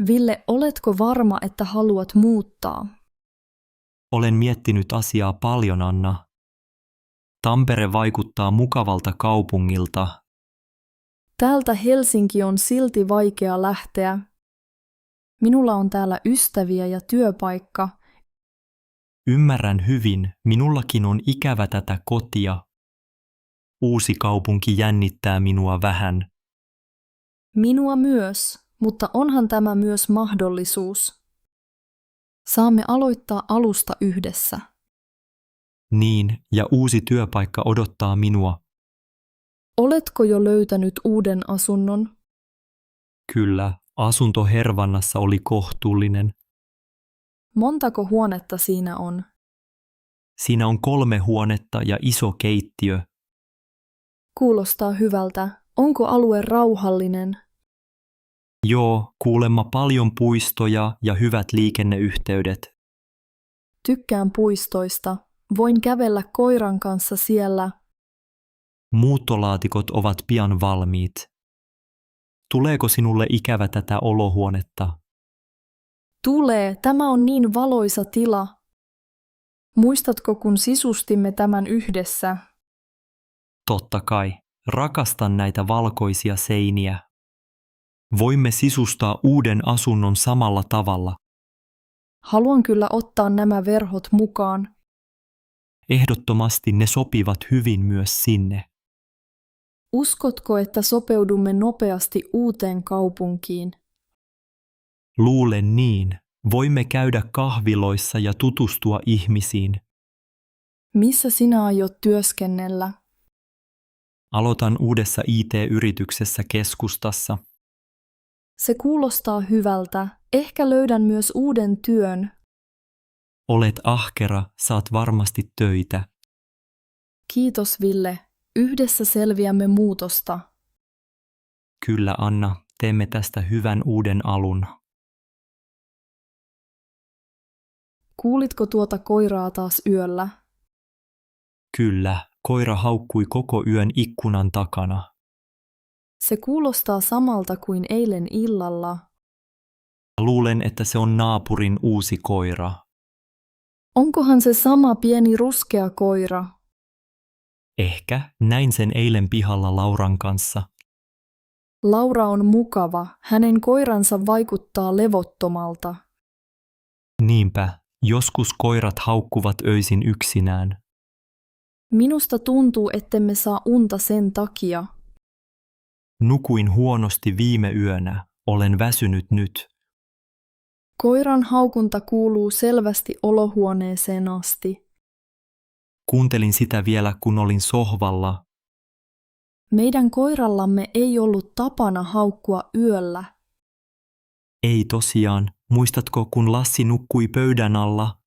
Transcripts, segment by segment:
Ville, oletko varma, että haluat muuttaa? Olen miettinyt asiaa paljon, Anna. Tampere vaikuttaa mukavalta kaupungilta. Täältä Helsinki on silti vaikea lähteä. Minulla on täällä ystäviä ja työpaikka. Ymmärrän hyvin, minullakin on ikävä tätä kotia. Uusi kaupunki jännittää minua vähän. Minua myös, mutta onhan tämä myös mahdollisuus. Saamme aloittaa alusta yhdessä. Niin, ja uusi työpaikka odottaa minua. Oletko jo löytänyt uuden asunnon? Kyllä, asunto Hervannassa oli kohtuullinen. Montako huonetta siinä on? Siinä on 3 huonetta ja iso keittiö. Kuulostaa hyvältä. Onko alue rauhallinen? Joo, kuulemma paljon puistoja ja hyvät liikenneyhteydet. Tykkään puistoista. Voin kävellä koiran kanssa siellä. Muuttolaatikot ovat pian valmiit. Tuleeko sinulle ikävä tätä olohuonetta? Tulee, tämä on niin valoisa tila. Muistatko, kun sisustimme tämän yhdessä? Totta kai, rakastan näitä valkoisia seiniä. Voimme sisustaa uuden asunnon samalla tavalla. Haluan kyllä ottaa nämä verhot mukaan. Ehdottomasti ne sopivat hyvin myös sinne. Uskotko, että sopeudumme nopeasti uuteen kaupunkiin? Luulen niin. Voimme käydä kahviloissa ja tutustua ihmisiin. Missä sinä aiot työskennellä? Aloitan uudessa IT-yrityksessä keskustassa. Se kuulostaa hyvältä. Ehkä löydän myös uuden työn. Olet ahkera, saat varmasti töitä. Kiitos, Ville. Yhdessä selviämme muutosta. Kyllä, Anna, teemme tästä hyvän uuden alun. Kuulitko tuota koiraa taas yöllä? Kyllä, koira haukkui koko yön ikkunan takana. Se kuulostaa samalta kuin eilen illalla. Luulen, että se on naapurin uusi koira. Onkohan se sama pieni ruskea koira? Ehkä näin sen eilen pihalla Lauran kanssa. Laura on mukava. Hänen koiransa vaikuttaa levottomalta. Niinpä, joskus koirat haukkuvat öisin yksinään. Minusta tuntuu, ettemme saa unta sen takia. Nukuin huonosti viime yönä. Olen väsynyt nyt. Koiran haukunta kuuluu selvästi olohuoneeseen asti. Kuuntelin sitä vielä, kun olin sohvalla. Meidän koirallamme ei ollut tapana haukkua yöllä. Ei tosiaan. Muistatko, kun Lassi nukkui pöydän alla?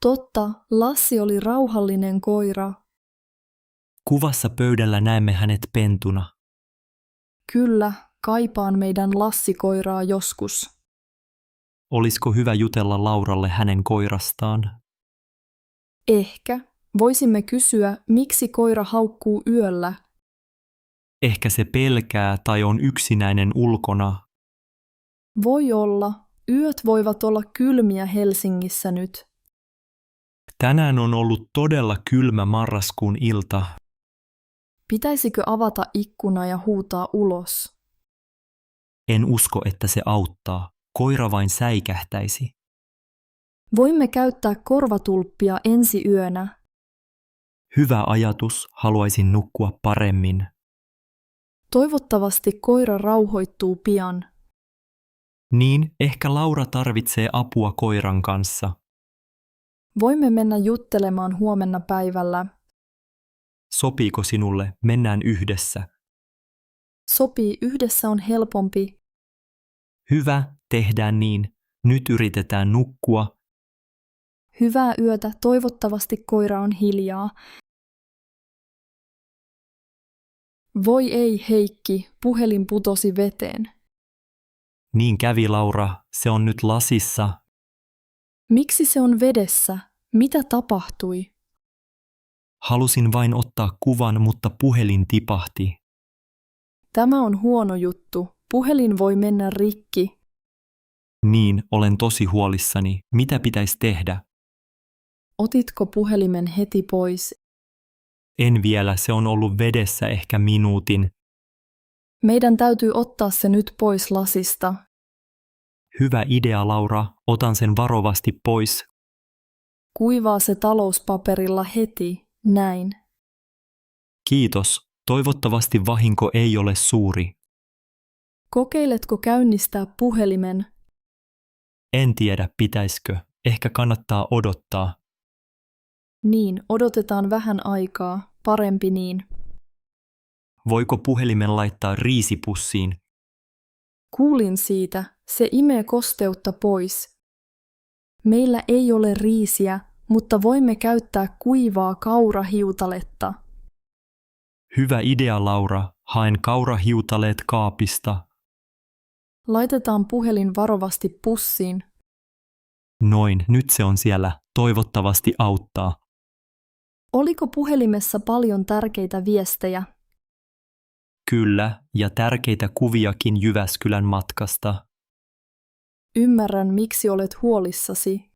Totta, Lassi oli rauhallinen koira. Kuvassa pöydällä näemme hänet pentuna. Kyllä, kaipaan meidän Lassi-koiraa joskus. Olisiko hyvä jutella Lauralle hänen koirastaan? Ehkä. Voisimme kysyä, miksi koira haukkuu yöllä. Ehkä se pelkää tai on yksinäinen ulkona. Voi olla. Yöt voivat olla kylmiä Helsingissä nyt. Tänään on ollut todella kylmä marraskuun ilta. Pitäisikö avata ikkuna ja huutaa ulos? En usko, että se auttaa. Koira vain säikähtäisi. Voimme käyttää korvatulppia ensi yönä. Hyvä ajatus, haluaisin nukkua paremmin. Toivottavasti koira rauhoittuu pian. Niin, ehkä Laura tarvitsee apua koiran kanssa. Voimme mennä juttelemaan huomenna päivällä. Sopiiko sinulle? Mennään yhdessä. Sopii, yhdessä on helpompi. Hyvä, tehdään niin. Nyt yritetään nukkua. Hyvää yötä, toivottavasti koira on hiljaa. Voi ei, Heikki, puhelin putosi veteen. Niin kävi, Laura, se on nyt lasissa. Miksi se on vedessä? Mitä tapahtui? Halusin vain ottaa kuvan, mutta puhelin tipahti. Tämä on huono juttu. Puhelin voi mennä rikki. Niin, olen tosi huolissani. Mitä pitäisi tehdä? Otitko puhelimen heti pois? En vielä, se on ollut vedessä ehkä minuutin. Meidän täytyy ottaa se nyt pois lasista. Hyvä idea, Laura. Otan sen varovasti pois. Kuivaa se talouspaperilla heti, näin. Kiitos. Toivottavasti vahinko ei ole suuri. Kokeiletko käynnistää puhelimen? En tiedä, pitäisikö. Ehkä kannattaa odottaa. Niin, odotetaan vähän aikaa. Parempi niin. Voiko puhelimen laittaa riisipussiin? Kuulin siitä. Se imee kosteutta pois. Meillä ei ole riisiä, mutta voimme käyttää kuivaa kaurahiutaletta. Hyvä idea, Laura. Haen kaurahiutaleet kaapista. Laitetaan puhelin varovasti pussiin. Noin, nyt se on siellä. Toivottavasti auttaa. Oliko puhelimessa paljon tärkeitä viestejä? Kyllä, ja tärkeitä kuviakin Jyväskylän matkasta. Ymmärrän, miksi olet huolissasi.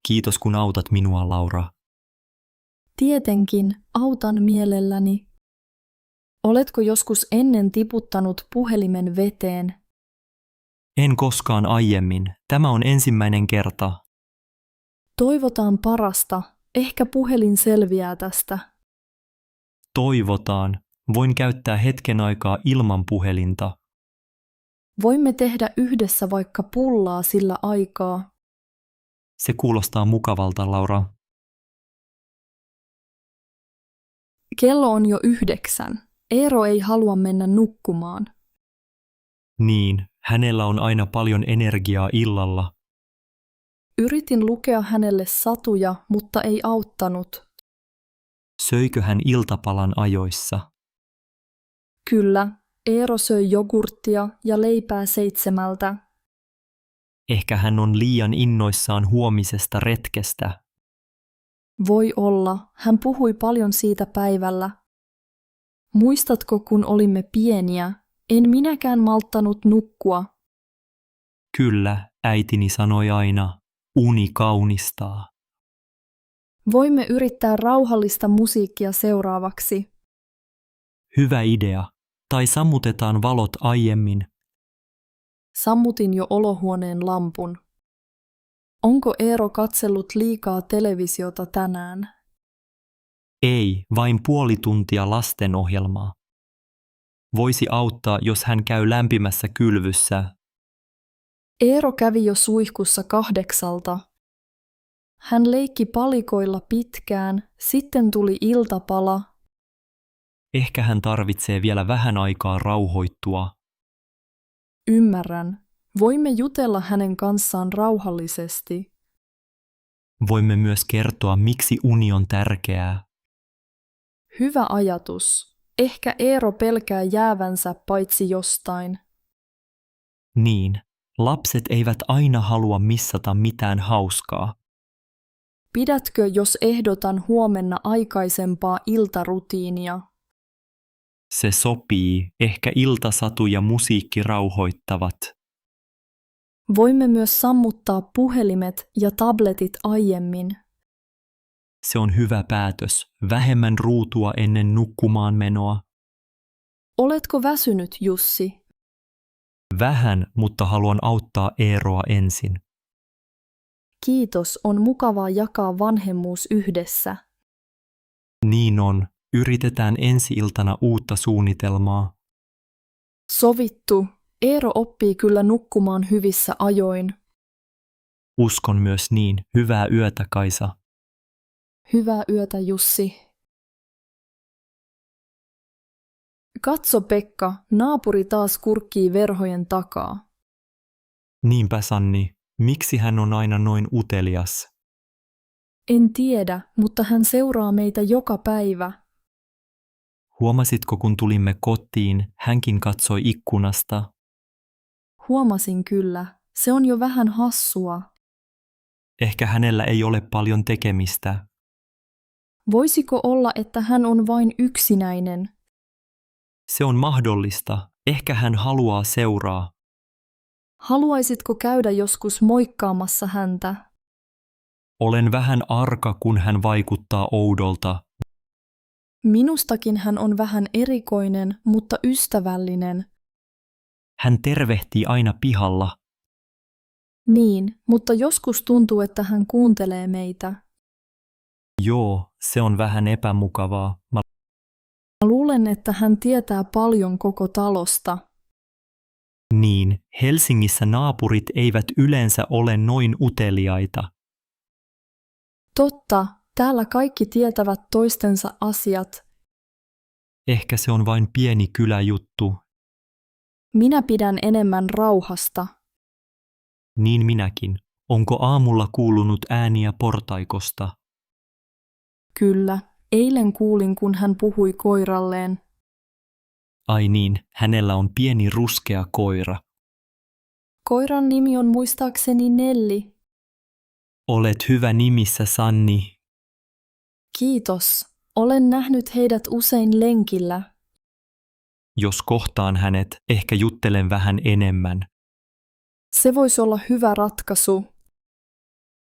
Kiitos kun autat minua, Laura. Tietenkin, autan mielelläni. Oletko joskus ennen tiputtanut puhelimen veteen? En koskaan aiemmin. Tämä on ensimmäinen kerta. Toivotaan parasta. Ehkä puhelin selviää tästä. Toivotaan. Voin käyttää hetken aikaa ilman puhelinta. Voimme tehdä yhdessä vaikka pullaa sillä aikaa. Se kuulostaa mukavalta, Laura. Kello on jo 9. Eero ei halua mennä nukkumaan. Niin, hänellä on aina paljon energiaa illalla. Yritin lukea hänelle satuja, mutta ei auttanut. Söikö hän iltapalan ajoissa? Kyllä, Eero söi jogurttia ja leipää 7. Ehkä hän on liian innoissaan huomisesta retkestä. Voi olla, hän puhui paljon siitä päivällä. Muistatko, kun olimme pieniä? En minäkään malttanut nukkua. Kyllä, äitini sanoi aina, uni kaunistaa. Voimme yrittää rauhallista musiikkia seuraavaksi. Hyvä idea. Tai sammutetaan valot aiemmin. Sammutin jo olohuoneen lampun. Onko Eero katsellut liikaa televisiota tänään? Ei, vain puoli tuntia lastenohjelmaa. Voisi auttaa, jos hän käy lämpimässä kylvyssä. Eero kävi jo suihkussa 8. Hän leikki palikoilla pitkään, sitten tuli iltapala. Ehkä hän tarvitsee vielä vähän aikaa rauhoittua. Ymmärrän. Voimme jutella hänen kanssaan rauhallisesti. Voimme myös kertoa, miksi uni on tärkeää. Hyvä ajatus. Ehkä Eero pelkää jäävänsä paitsi jostain. Niin, lapset eivät aina halua missata mitään hauskaa. Pidätkö, jos ehdotan huomenna aikaisempaa iltarutiinia? Se sopii, ehkä iltasatu ja musiikki rauhoittavat. Voimme myös sammuttaa puhelimet ja tabletit aiemmin. Se on hyvä päätös, vähemmän ruutua ennen nukkumaan menoa. Oletko väsynyt, Jussi? Vähän, mutta haluan auttaa Eeroa ensin. Kiitos, on mukavaa jakaa vanhemmuus yhdessä. Niin on, yritetään ensi-iltana uutta suunnitelmaa. Sovittu. Eero oppii kyllä nukkumaan hyvissä ajoin. Uskon myös niin, hyvää yötä, Kaisa. Hyvää yötä, Jussi. Katso, Pekka, naapuri taas kurkkii verhojen takaa. Niinpä, Sanni, miksi hän on aina noin utelias? En tiedä, mutta hän seuraa meitä joka päivä. Huomasitko, kun tulimme kotiin, hänkin katsoi ikkunasta? Huomasin kyllä. Se on jo vähän hassua. Ehkä hänellä ei ole paljon tekemistä. Voisiko olla, että hän on vain yksinäinen? Se on mahdollista. Ehkä hän haluaa seuraa. Haluaisitko käydä joskus moikkaamassa häntä? Olen vähän arka, kun hän vaikuttaa oudolta. Minustakin hän on vähän erikoinen, mutta ystävällinen. Hän tervehtii aina pihalla. Niin, mutta joskus tuntuu, että hän kuuntelee meitä. Joo, se on vähän epämukavaa. Mä luulen, että hän tietää paljon koko talosta. Niin, Helsingissä naapurit eivät yleensä ole noin uteliaita. Totta, täällä kaikki tietävät toistensa asiat. Ehkä se on vain pieni kyläjuttu. Minä pidän enemmän rauhasta. Niin minäkin. Onko aamulla kuulunut ääniä portaikosta? Kyllä, eilen kuulin, kun hän puhui koiralleen. Ai niin, hänellä on pieni ruskea koira. Koiran nimi on muistaakseni Nelli. Olet hyvä nimissä, Sanni. Kiitos. Olen nähnyt heidät usein lenkillä. Jos kohtaan hänet, ehkä juttelen vähän enemmän. Se voisi olla hyvä ratkaisu.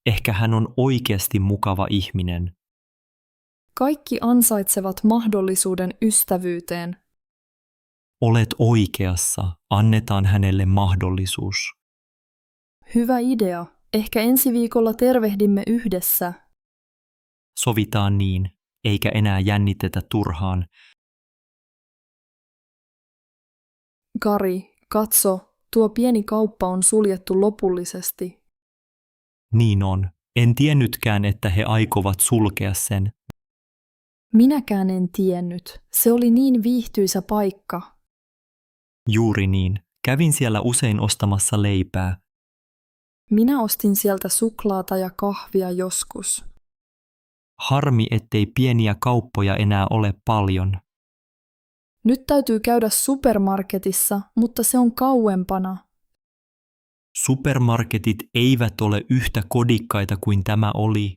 Ehkä hän on oikeasti mukava ihminen. Kaikki ansaitsevat mahdollisuuden ystävyyteen. Olet oikeassa. Annetaan hänelle mahdollisuus. Hyvä idea. Ehkä ensi viikolla tervehdimme yhdessä. Sovitaan niin, eikä enää jännitetä turhaan. Kari, katso, tuo pieni kauppa on suljettu lopullisesti. Niin on. En tiennytkään, että he aikovat sulkea sen. Minäkään en tiennyt. Se oli niin viihtyisä paikka. Juuri niin. Kävin siellä usein ostamassa leipää. Minä ostin sieltä suklaata ja kahvia joskus. Harmi, ettei pieniä kauppoja enää ole paljon. Nyt täytyy käydä supermarketissa, mutta se on kauempana. Supermarketit eivät ole yhtä kodikkaita kuin tämä oli.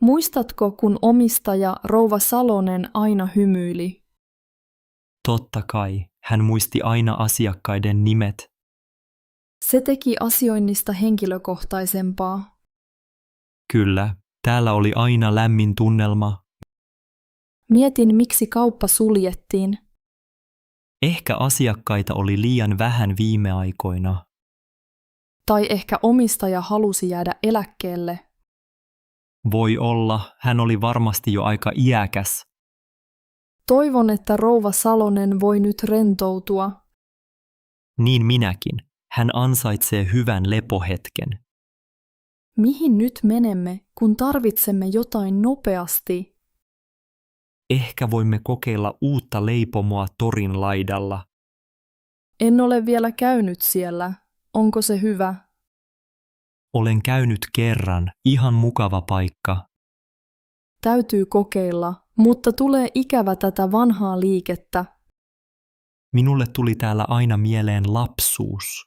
Muistatko, kun omistaja rouva Salonen aina hymyili? Totta kai, hän muisti aina asiakkaiden nimet. Se teki asioinnista henkilökohtaisempaa. Kyllä, täällä oli aina lämmin tunnelma. Mietin, miksi kauppa suljettiin. Ehkä asiakkaita oli liian vähän viime aikoina. Tai ehkä omistaja halusi jäädä eläkkeelle. Voi olla, hän oli varmasti jo aika iäkäs. Toivon, että rouva Salonen voi nyt rentoutua. Niin minäkin. Hän ansaitsee hyvän lepohetken. Mihin nyt menemme, kun tarvitsemme jotain nopeasti? Ehkä voimme kokeilla uutta leipomoa torin laidalla. En ole vielä käynyt siellä. Onko se hyvä? Olen käynyt kerran, ihan mukava paikka. Täytyy kokeilla, mutta tulee ikävä tätä vanhaa liikettä. Minulle tuli täällä aina mieleen lapsuus.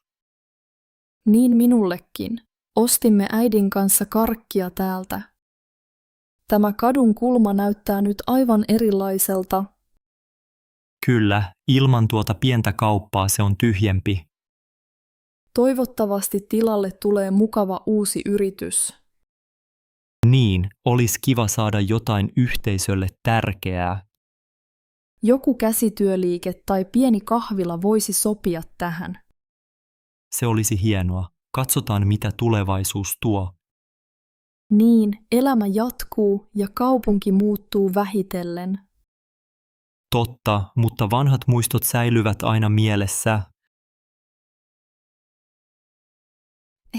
Niin minullekin. Ostimme äidin kanssa karkkia täältä. Tämä kadun kulma näyttää nyt aivan erilaiselta. Kyllä, ilman tuota pientä kauppaa se on tyhjempi. Toivottavasti tilalle tulee mukava uusi yritys. Niin, olisi kiva saada jotain yhteisölle tärkeää. Joku käsityöliike tai pieni kahvila voisi sopia tähän. Se olisi hienoa. Katsotaan, mitä tulevaisuus tuo. Niin, elämä jatkuu ja kaupunki muuttuu vähitellen. Totta, mutta vanhat muistot säilyvät aina mielessä.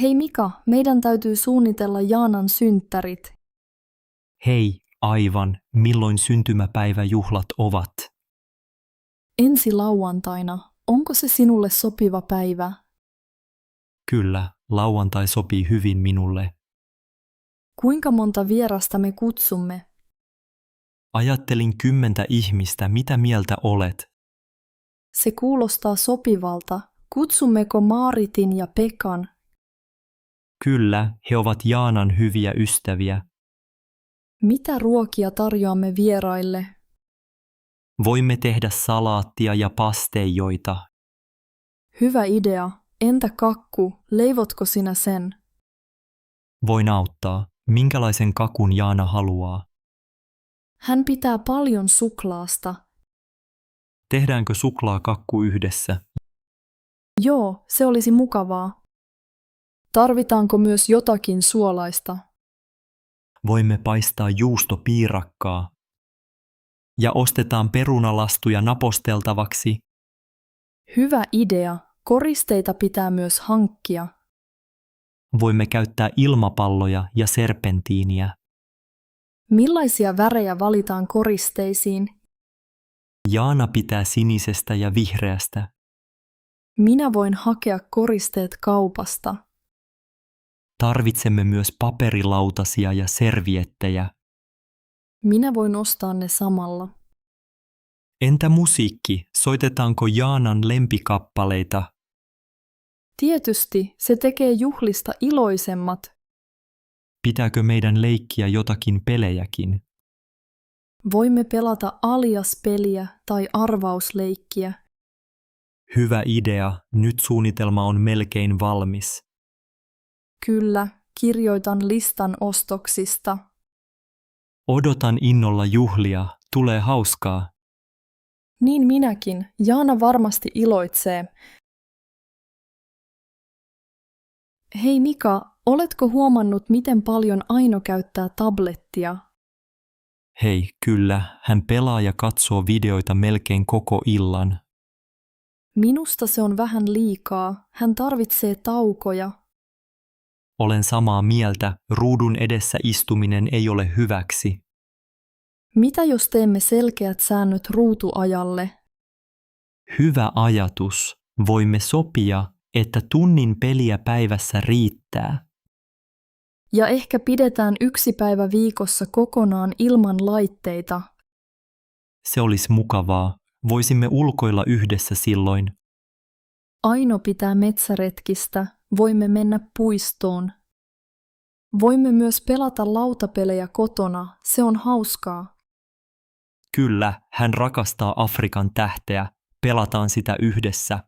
Hei Mika, meidän täytyy suunnitella Jaanan synttärit. Hei, aivan, milloin syntymäpäiväjuhlat ovat? Ensi lauantaina. Onko se sinulle sopiva päivä? Kyllä, lauantai sopii hyvin minulle. Kuinka monta vierasta me kutsumme? Ajattelin 10 ihmistä, mitä mieltä olet? Se kuulostaa sopivalta. Kutsummeko Maaritin ja Pekan? Kyllä, he ovat Jaanan hyviä ystäviä. Mitä ruokia tarjoamme vieraille? Voimme tehdä salaattia ja pasteijoita. Hyvä idea. Entä kakku, leivotko sinä sen? Voin auttaa. Minkälaisen kakun Jaana haluaa? Hän pitää paljon suklaasta. Tehdäänkö suklaakakku yhdessä? Joo, se olisi mukavaa. Tarvitaanko myös jotakin suolaista? Voimme paistaa juustopiirakkaa. Ja ostetaan perunalastuja naposteltavaksi. Hyvä idea. Koristeita pitää myös hankkia. Voimme käyttää ilmapalloja ja serpentiiniä. Millaisia värejä valitaan koristeisiin? Jaana pitää sinisestä ja vihreästä. Minä voin hakea koristeet kaupasta. Tarvitsemme myös paperilautasia ja serviettejä. Minä voin ostaa ne samalla. Entä musiikki? Soitetaanko Jaanan lempikappaleita? Tietysti se tekee juhlista iloisemmat. Pitääkö meidän leikkiä jotakin pelejäkin? Voimme pelata alias-peliä tai arvausleikkiä. Hyvä idea. Nyt suunnitelma on melkein valmis. Kyllä, kirjoitan listan ostoksista. Odotan innolla juhlia. Tulee hauskaa. Niin minäkin. Jaana varmasti iloitsee. Hei Mika, oletko huomannut, miten paljon Aino käyttää tablettia? Hei, kyllä, hän pelaa ja katsoo videoita melkein koko illan. Minusta se on vähän liikaa. Hän tarvitsee taukoja. Olen samaa mieltä, ruudun edessä istuminen ei ole hyväksi. Mitä jos teemme selkeät säännöt ruutuajalle? Hyvä ajatus. Voimme sopia, että tunnin peliä päivässä riittää. Ja ehkä pidetään 1 päivä viikossa kokonaan ilman laitteita. Se olisi mukavaa. Voisimme ulkoilla yhdessä silloin. Aino pitää metsäretkistä. Voimme mennä puistoon. Voimme myös pelata lautapelejä kotona. Se on hauskaa. Kyllä, hän rakastaa Afrikan tähteä. Pelataan sitä yhdessä.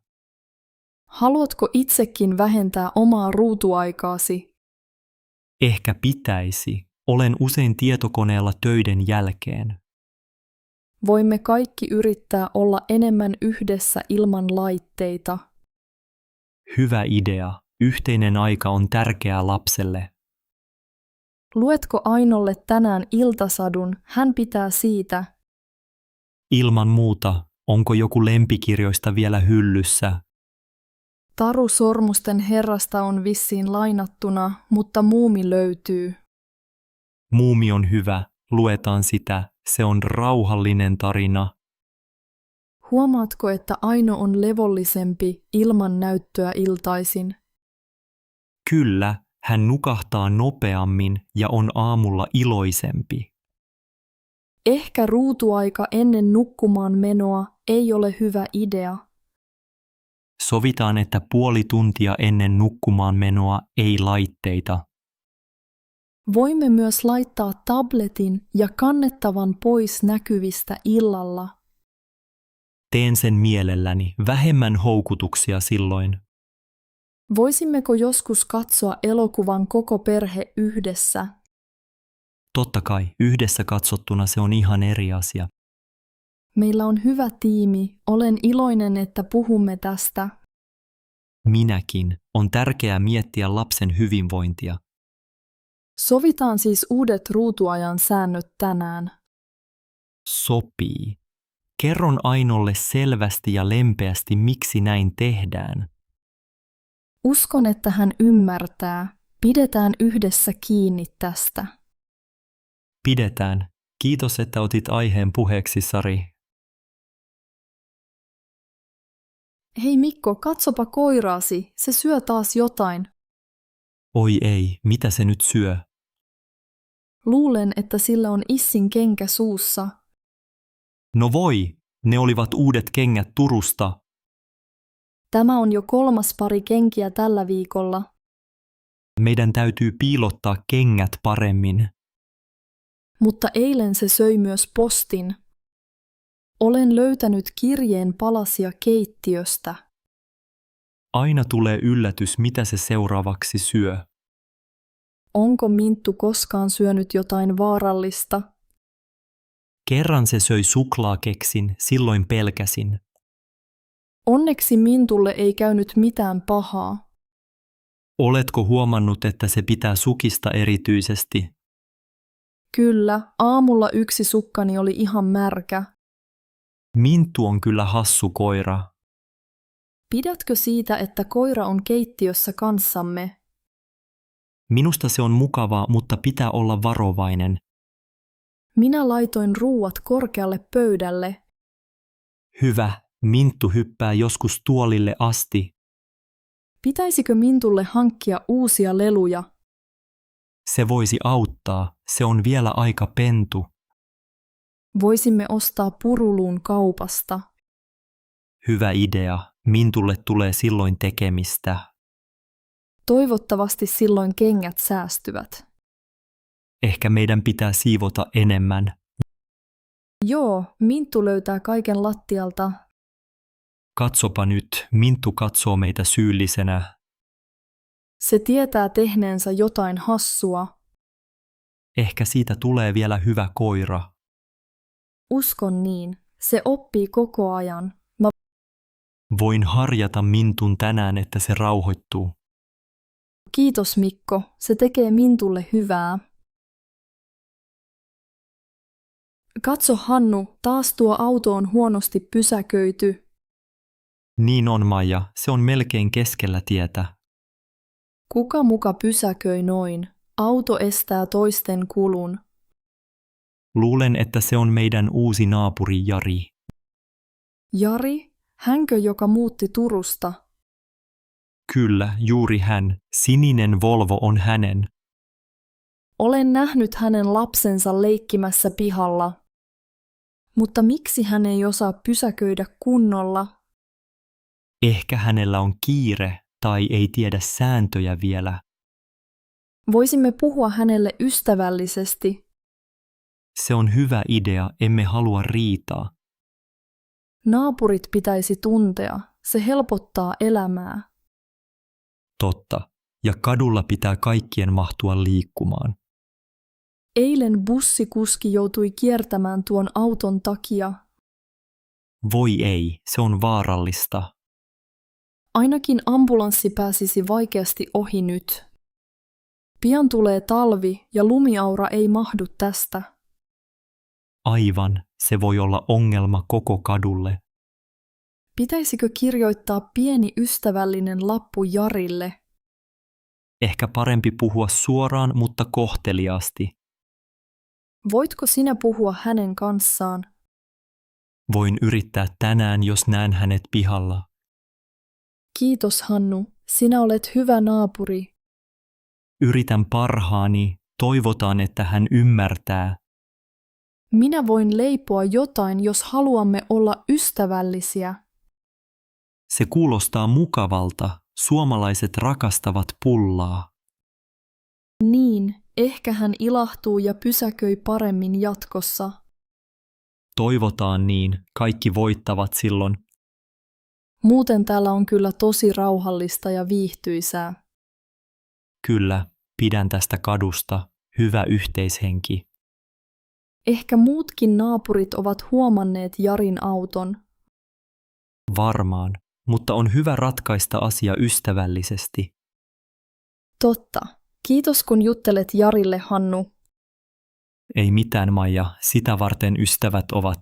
Haluatko itsekin vähentää omaa ruutuaikaasi? Ehkä pitäisi. Olen usein tietokoneella töiden jälkeen. Voimme kaikki yrittää olla enemmän yhdessä ilman laitteita. Hyvä idea. Yhteinen aika on tärkeää lapselle. Luetko Ainolle tänään iltasadun? Hän pitää siitä. Ilman muuta, onko joku lempikirjoista vielä hyllyssä? Taru Sormusten herrasta on vissiin lainattuna, mutta Muumi löytyy. Muumi on hyvä, luetaan sitä, se on rauhallinen tarina. Huomaatko, että Aino on levollisempi ilman näyttöä iltaisin? Kyllä, hän nukahtaa nopeammin ja on aamulla iloisempi. Ehkä ruutuaika ennen nukkumaan menoa ei ole hyvä idea. Sovitaan, että puoli tuntia ennen nukkumaan menoa ei laitteita. Voimme myös laittaa tabletin ja kannettavan pois näkyvistä illalla. Teen sen mielelläni, vähemmän houkutuksia silloin. Voisimmeko joskus katsoa elokuvan koko perhe yhdessä? Totta kai, yhdessä katsottuna se on ihan eri asia. Meillä on hyvä tiimi. Olen iloinen, että puhumme tästä. Minäkin. On tärkeää miettiä lapsen hyvinvointia. Sovitaan siis uudet ruutuajan säännöt tänään. Sopii. Kerron Ainolle selvästi ja lempeästi, miksi näin tehdään. Uskon, että hän ymmärtää. Pidetään yhdessä kiinni tästä. Pidetään. Kiitos, että otit aiheen puheeksi, Sari. Hei Mikko, katsopa koiraasi. Se syö taas jotain. Oi ei, mitä se nyt syö? Luulen, että sillä on issin kenkä suussa. No voi, ne olivat uudet kengät Turusta. Tämä on jo 3. pari kenkiä tällä viikolla. Meidän täytyy piilottaa kengät paremmin. Mutta eilen se söi myös postin. Olen löytänyt kirjeen palasia keittiöstä. Aina tulee yllätys, mitä se seuraavaksi syö. Onko Minttu koskaan syönyt jotain vaarallista? Kerran se söi suklaakeksin, silloin pelkäsin. Onneksi Mintulle ei käynyt mitään pahaa. Oletko huomannut, että se pitää sukista erityisesti? Kyllä, aamulla yksi sukkani oli ihan märkä. Minttu on kyllä hassu koira. Pidätkö siitä, että koira on keittiössä kanssamme? Minusta se on mukavaa, mutta pitää olla varovainen. Minä laitoin ruuat korkealle pöydälle. Hyvä, Minttu hyppää joskus tuolille asti. Pitäisikö Mintulle hankkia uusia leluja? Se voisi auttaa, se on vielä aika pentu. Voisimme ostaa puruluun kaupasta. Hyvä idea, Mintulle tulee silloin tekemistä. Toivottavasti silloin kengät säästyvät. Ehkä meidän pitää siivota enemmän. Joo, Minttu löytää kaiken lattialta. Katsopa nyt, Minttu katsoo meitä syyllisenä. Se tietää tehneensä jotain hassua. Ehkä siitä tulee vielä hyvä koira. Uskon niin. Se oppii koko ajan. Voin harjata Mintun tänään, että se rauhoittuu. Kiitos Mikko, se tekee Mintulle hyvää. Katso Hannu, taas tuo auto on huonosti pysäköity. Niin on, Maija, se on melkein keskellä tietä. Kuka muka pysäköi noin? Auto estää toisten kulun. Luulen, että se on meidän uusi naapuri Jari. Jari? Hänkö, joka muutti Turusta? Kyllä, juuri hän. Sininen Volvo on hänen. Olen nähnyt hänen lapsensa leikkimässä pihalla. Mutta miksi hän ei osaa pysäköidä kunnolla? Ehkä hänellä on kiire tai ei tiedä sääntöjä vielä. Voisimme puhua hänelle ystävällisesti. Se on hyvä idea, emme halua riitaa. Naapurit pitäisi tuntea, se helpottaa elämää. Totta, ja kadulla pitää kaikkien mahtua liikkumaan. Eilen bussikuski joutui kiertämään tuon auton takia. Voi ei, se on vaarallista. Ainakin ambulanssi pääsisi vaikeasti ohi nyt. Pian tulee talvi ja lumiaura ei mahdu tästä. Aivan, se voi olla ongelma koko kadulle. Pitäisikö kirjoittaa pieni ystävällinen lappu Jarille? Ehkä parempi puhua suoraan, mutta kohteliaasti. Voitko sinä puhua hänen kanssaan? Voin yrittää tänään, jos näen hänet pihalla. Kiitos Hannu, sinä olet hyvä naapuri. Yritän parhaani, toivotaan, että hän ymmärtää. Minä voin leipoa jotain, jos haluamme olla ystävällisiä. Se kuulostaa mukavalta, suomalaiset rakastavat pullaa. Niin, ehkä hän ilahtuu ja pysäköi paremmin jatkossa. Toivotaan niin, kaikki voittavat silloin. Muuten täällä on kyllä tosi rauhallista ja viihtyisää. Kyllä, pidän tästä kadusta, hyvä yhteishenki. Ehkä muutkin naapurit ovat huomanneet Jarin auton. Varmaan, mutta on hyvä ratkaista asia ystävällisesti. Totta. Kiitos kun juttelet Jarille, Hannu. Ei mitään, Maija, sitä varten ystävät ovat.